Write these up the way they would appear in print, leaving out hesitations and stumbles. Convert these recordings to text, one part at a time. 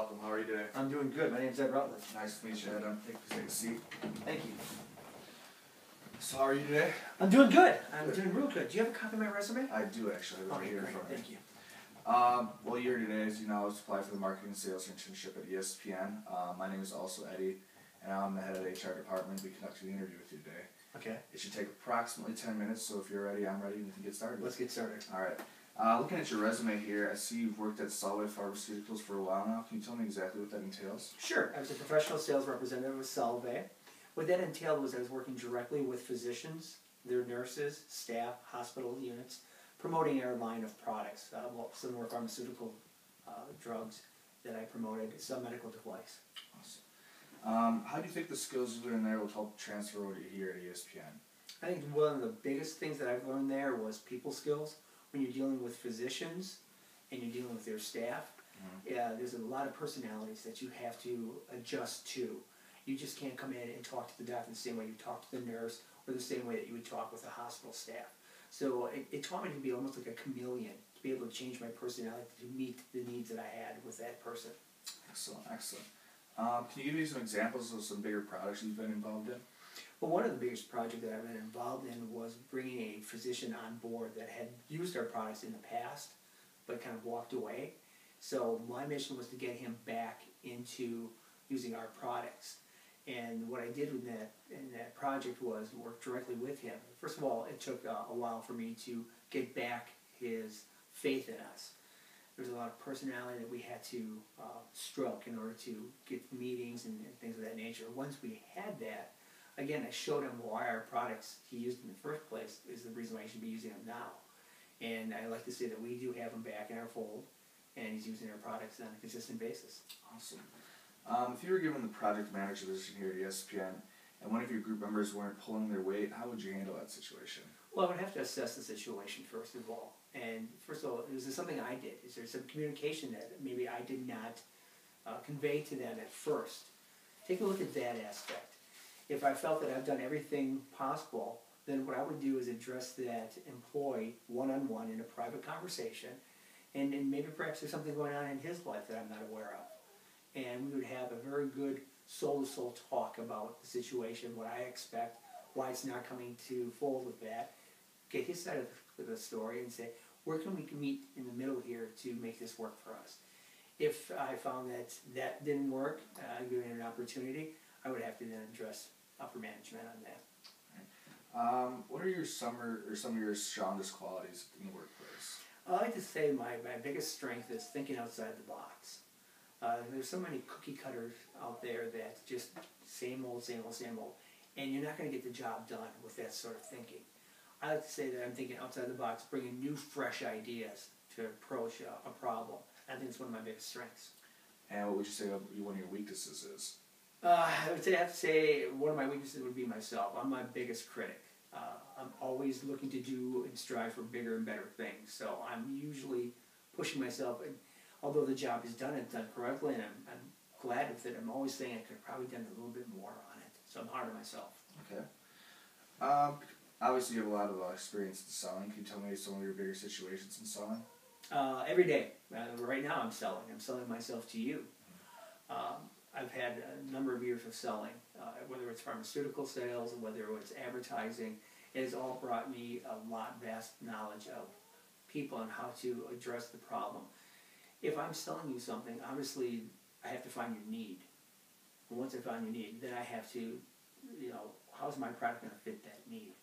welcome. How are you today? I'm doing good. My name's Ed Rutledge. Nice to meet you, Ed. Take a seat. Thank you. So how are you today? I'm doing good. I'm doing real good. Do you have a copy of my resume? I do actually. I have it here great. from me. Thank you. Well, you're here today, as you know, I was applied for the marketing and sales internship at ESPN. My name is also Eddie, and I'm the head of the HR department. We conducted the interview with you today. Okay. It should take approximately 10 minutes, so if you're ready, I'm ready, and we can get started. Let's get started. All right. Looking at your resume here, I see you've worked at Solvay Pharmaceuticals for a while now. Can you tell me exactly what that entails? Sure. I was a professional sales representative with Solvay. What that entailed was I was working directly with physicians, their nurses, staff, hospital units, promoting our line of products, some more pharmaceutical drugs that I promoted, some medical device. Awesome. How do you think the skills you learned there will help transfer over to here at ESPN? I think one of the biggest things that I've learned there was people skills. When you're dealing with physicians and you're dealing with their staff, there's a lot of personalities that you have to adjust to. You just can't come in and talk to the doctor the same way you talk to the nurse or the same way that you would talk with the hospital staff. So it taught me to be almost like a chameleon, to be able to change my personality to meet the needs that I had with that person. Excellent, excellent. Can you give me some examples of some bigger projects you've been involved in? Well, one of the biggest projects that I've been involved in was bringing a physician on board that had used our products in the past, but kind of walked away. So my mission was to get him back into using our products. And what I did in that project was work directly with him. First of all, it took a while for me to get back his faith in us. There was a lot of personality that we had to stroke in order to get meetings and things of that nature. Once we had that, again, I showed him why our products he used in the first place is the reason why he should be using them now. And I like to say that we do have him back in our fold, and he's using our products on a consistent basis. Awesome. If you were given the project manager position here at ESPN, and one of your group members weren't pulling their weight, how would you handle that situation? Well, I would have to assess the situation first of all. And first of all, is there something I did? Is there some communication that maybe I did not convey to them at first? Take a look at that aspect. If I felt that I've done everything possible, then what I would do is address that employee one-on-one in a private conversation, and maybe perhaps there's something going on in his life that I'm not aware of. And we would have a very good soul-to-soul talk about the situation, what I expect, why it's not coming to fold with that, get his side of the story and say, where can we meet in the middle here to make this work for us? If I found that that didn't work, given an opportunity, I would have to then address upper management on that. What are some of your strongest qualities in the workplace? I like to say my biggest strength is thinking outside the box. There's so many cookie cutters out there that just same old, same old, same old, and you're not going to get the job done with that sort of thinking. I like to say that I'm thinking outside the box, bringing new, fresh ideas to approach a problem. I think it's one of my biggest strengths. And what would you say one of your weaknesses is? I have to say one of my weaknesses would be myself. I'm my biggest critic. I'm always looking to do and strive for bigger and better things. So I'm usually pushing myself. Although the job is done, it's done correctly, and I'm glad with it. I'm always saying I could have probably done a little bit more on it. So I'm hard on myself. Okay. Obviously, you have a lot of experience in selling. Can you tell me some of your bigger situations in selling? Every day. Right now I'm selling. I'm selling myself to you. I've had a number of years of selling, whether it's pharmaceutical sales, whether it's advertising. It has all brought me a vast knowledge of people and how to address the problem. If I'm selling you something, obviously I have to find your need. And once I find your need, then I have to, how's my product going to fit that need?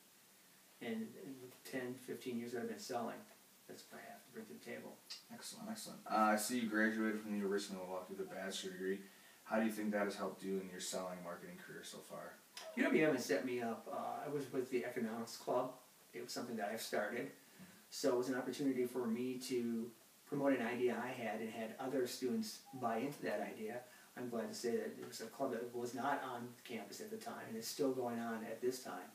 And in the 10, 15 years that I've been selling, that's what I have to bring to the table. Excellent, excellent. I see you graduated from the University of Milwaukee with a bachelor's degree. How do you think that has helped you in your selling marketing career so far? UWM has set me up. I was with the Economics Club. It was something that I've started. So it was an opportunity for me to promote an idea I had and had other students buy into that idea. I'm glad to say that it was a club that was not on campus at the time and is still going on at this time.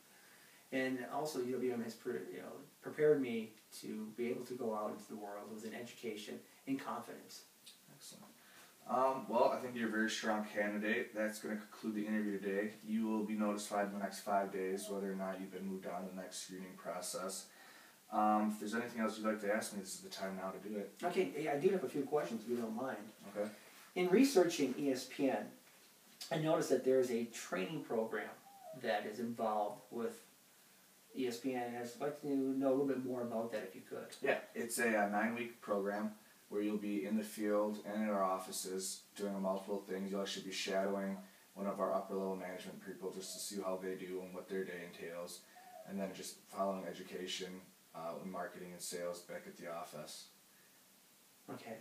And also UWM has prepared me to be able to go out into the world with an education and confidence. Excellent. Well, I think you're a very strong candidate. That's going to conclude the interview today. You will be notified in the next 5 days whether or not you've been moved on to the next screening process. If there's anything else you'd like to ask me, this is the time now to do it. Okay, I do have a few questions if you don't mind. Okay. In researching ESPN, I noticed that there is a training program that is involved with ESPN, and I'd like to know a little bit more about that if you could. Yeah, it's a 9-week program where you'll be in the field and in our offices doing multiple things. You'll actually be shadowing one of our upper level management people just to see how they do and what their day entails, and then just following education in marketing and sales back at the office. Okay,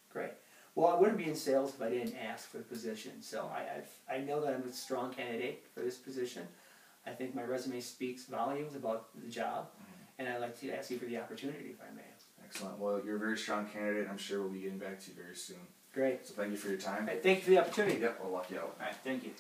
great. Well, I wouldn't be in sales if I didn't ask for the position, so I know that I'm a strong candidate for this position. I think my resume speaks volumes about the job, and I'd like to ask you for the opportunity, if I may. Excellent. Well, you're a very strong candidate. I'm sure we'll be getting back to you very soon. Great. So thank you for your time. All right, thank you for the opportunity. Yep, we'll walk you out. All right, thank you.